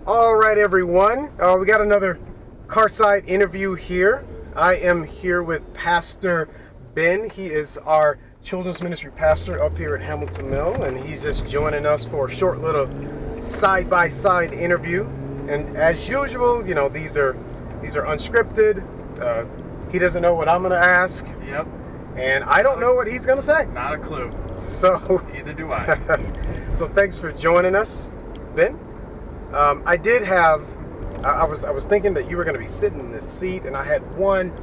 All right, everyone. We got another Carside interview here. I am here with Pastor Ben. He is our children's ministry pastor up here at Hamilton Mill, and he's just joining us for a short little side-by-side interview. And as usual, you know, these are unscripted. He doesn't know what I'm going to ask. Yep. And I don't know what he's going to say. Not a clue. So Neither do I. So thanks for joining us, Ben. I was thinking that you were going to be sitting in this seat, and I had one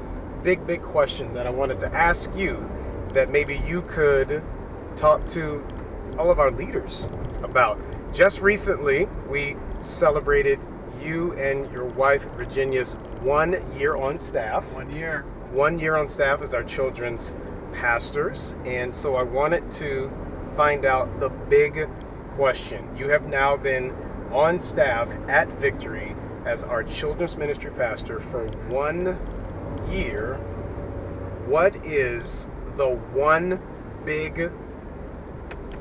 big question that I wanted to ask you that maybe you could talk to all of our leaders about. Just recently, we celebrated you and your wife Virginia's 1 year on staff. 1 year. 1 year on staff as our children's pastors, and so I wanted to find out the big question. You have now been on staff at Victory as our children's ministry pastor for 1 year. What is the one big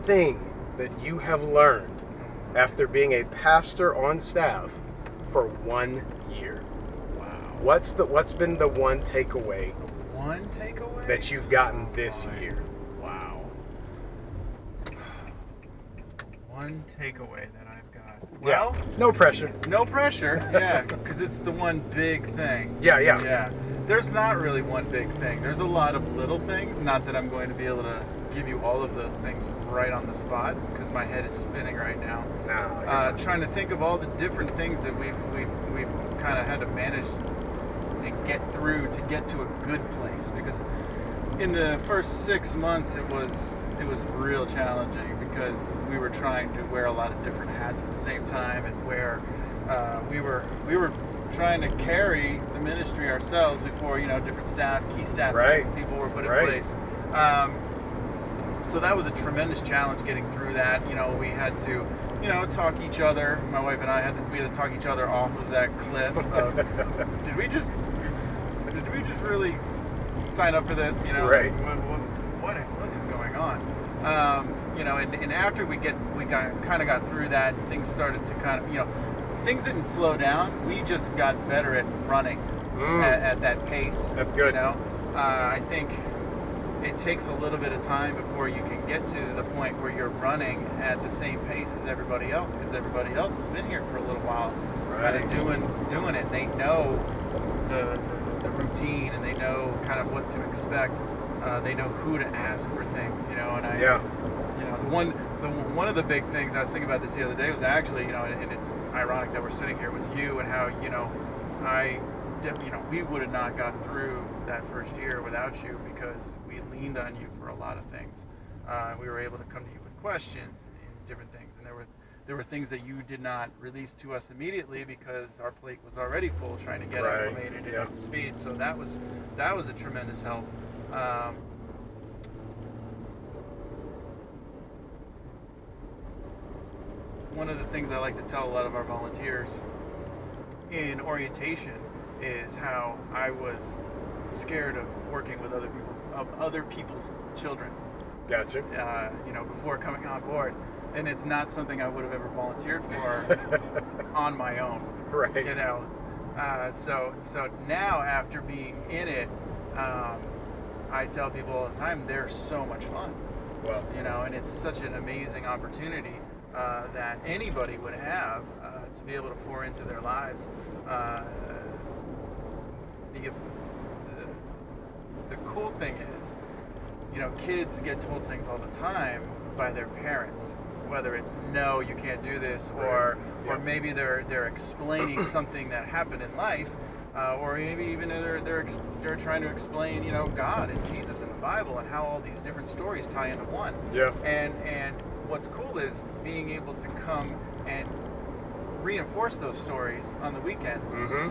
thing that you have learned after being a pastor on staff for 1 year? Wow. What's been the one takeaway? One takeaway That you've gotten this year? Wow. One takeaway that I've got. Well, yeah. No pressure. No pressure. Yeah, because it's the one big thing. Yeah. There's not really one big thing. There's a lot of little things. Not that I'm going to be able to give you all of those things right on the spot, because my head is spinning right now. No, trying to think of all the different things that we've kind of had to manage and get through to get to a good place. Because in the first 6 months, it was real challenging, because we were trying to wear a lot of different hats at the same time, and where we were trying to carry the ministry ourselves before, you know, different staff, key staff people were put in place. So that was a tremendous challenge getting through that. You know, we had to, you know, talk each other. My wife and I had to talk each other off of that cliff. Of, did we just really sign up for this? You know, what is going on? You know, and after we got through that, things started to kind of, you know, things didn't slow down. We just got better at running at that pace. That's good. You know, I think it takes a little bit of time before you can get to the point where you're running at the same pace as everybody else, because everybody else has been here for a little while, kind of doing it. They know the routine, and they know kind of what to expect. They know who to ask for things, you know. And you know, one of the big things I was thinking about this the other day was actually, you know, and it's ironic that we're sitting here with you, and how, you know, we would have not gotten through that first year without you, because we leaned on you for a lot of things. We were able to come to you with questions and different things, and there were things that you did not release to us immediately, because our plate was already full trying to get acclimated and up to speed. So that was a tremendous help. One of the things I like to tell a lot of our volunteers in orientation is how I was scared of working with other people's children. Gotcha. You know, before coming on board, and it's not something I would have ever volunteered for on my own. Right. You know, so now, after being in it, I tell people all the time, they're so much fun. Well, you know, and it's such an amazing opportunity that anybody would have to be able to pour into their lives. The cool thing is, you know, kids get told things all the time by their parents, whether it's no, you can't do this, or maybe they're explaining something that happened in life, or maybe even they're trying to explain, you know, God and Jesus and the Bible, and how all these different stories tie into one. Yeah. And what's cool is being able to come and reinforce those stories on the weekend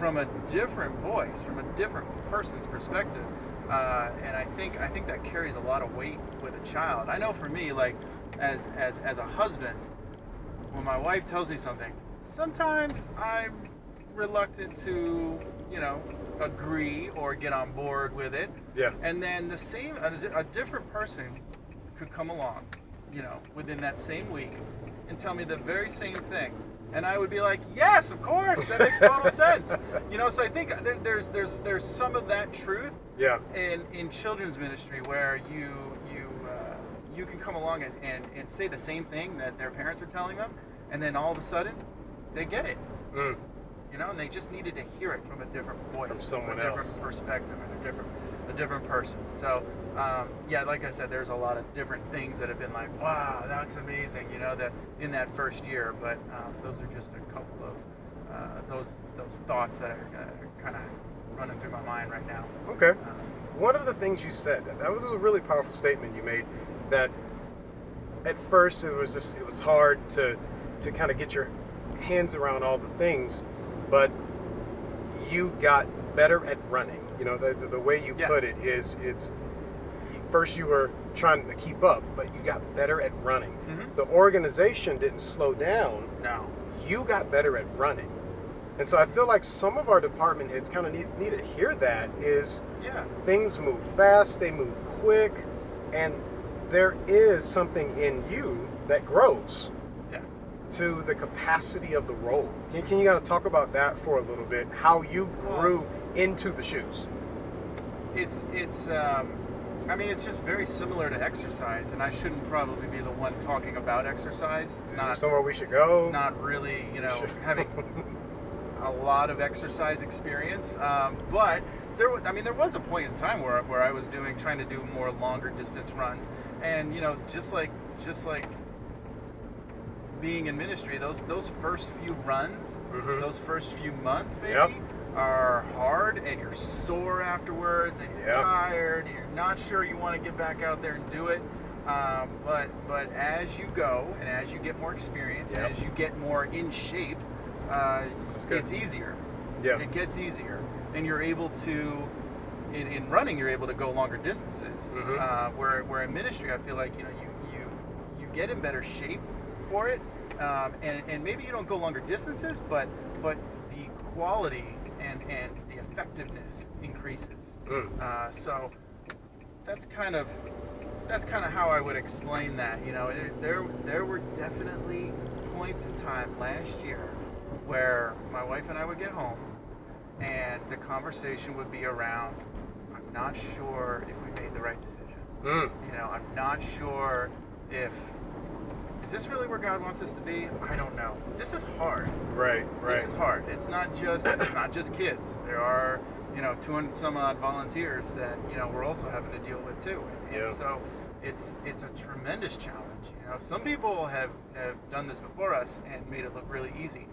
from a different voice, from a different person's perspective. And I think that carries a lot of weight with a child. I know for me, like, as a husband, when my wife tells me something, sometimes I'm reluctant to, you know, agree or get on board with it. Yeah. And then a different person could come along, you know, within that same week and tell me the very same thing. And I would be like, yes, of course, that makes total sense. You know, so I think there's some of that truth Yeah. in children's ministry where you can come along and say the same thing that their parents are telling them, and then all of a sudden they get it. Mm. You know, and they just needed to hear it from a different voice, From someone a else. different perspective, and a different person. So, yeah, like I said, there's a lot of different things that have been like, wow, that's amazing, you know, that in that first year. But those are just a couple of those thoughts that are kind of running through my mind right now. Okay. One of the things you said, that was a really powerful statement you made, that at first it was hard to kind of get your hands around all the things, but you got better at running. You know, the way you put it is, it's first you were trying to keep up, but you got better at running. Mm-hmm. The organization didn't slow down. No. You got better at running. And so I feel like some of our department heads kind of need to hear that, is things move fast, they move quick, and there is something in you that grows to the capacity of the role. Can you kind of talk about that for a little bit, how you grew into the shoes? I mean, it's just very similar to exercise, and I shouldn't probably be the one talking about exercise. Not somewhere we should go. Not really, you know, having a lot of exercise experience, but there was a point in time where I was trying to do more longer distance runs, and you know, just like being in ministry, those first few runs, those first few months maybe are hard, and you're sore afterwards, and you're tired, and you're not sure you want to get back out there and do it. But as you go, and as you get more experience, and as you get more in shape, it's easier. Yeah. It gets easier, and you're able to, in running, you're able to go longer distances. Where in ministry, I feel like, you know, you get in better shape for it, and maybe you don't go longer distances, but the quality and the effectiveness increases. So that's kind of how I would explain that. You know, there were definitely points in time last year where my wife and I would get home, and the conversation would be around, I'm not sure if we made the right decision. You know, I'm not sure is this really where God wants us to be? I don't know. This is hard. Right. This is hard. It's not just kids. There are, you know, 200 some odd volunteers that, you know, we're also having to deal with too. And so it's a tremendous challenge. You know, some people have done this before us and made it look really easy.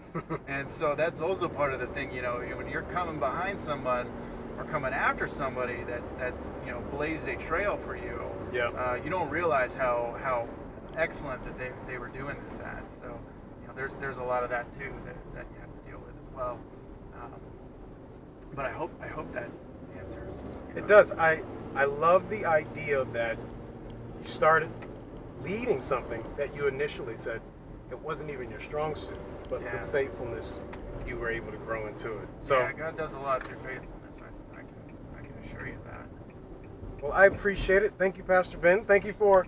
And so that's also part of the thing, you know, when you're coming behind someone or coming after somebody that's you know, blazed a trail for you. You don't realize how excellent that they were doing this at. So, you know, there's a lot of that too that you have to deal with as well. But I hope that answers. It does. I love the idea that you started leading something that you initially said it wasn't even your strong suit, but through faithfulness you were able to grow into it. So God does a lot through faithfulness. I can assure you that. Well, I appreciate it. Thank you, Pastor Ben. Thank you for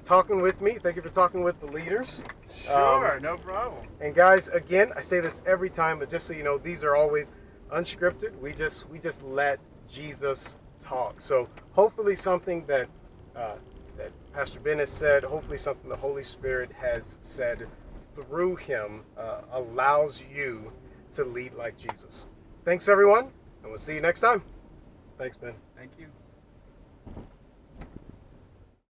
talking with me. Thank you for talking with the leaders. Sure, no problem. And guys, again, I say this every time, but just so you know, these are always unscripted. We just let Jesus talk. So hopefully something that Pastor Ben has said, hopefully something the Holy Spirit has said through him allows you to lead like Jesus. Thanks, everyone, and we'll see you next time. Thanks, Ben. Thank you.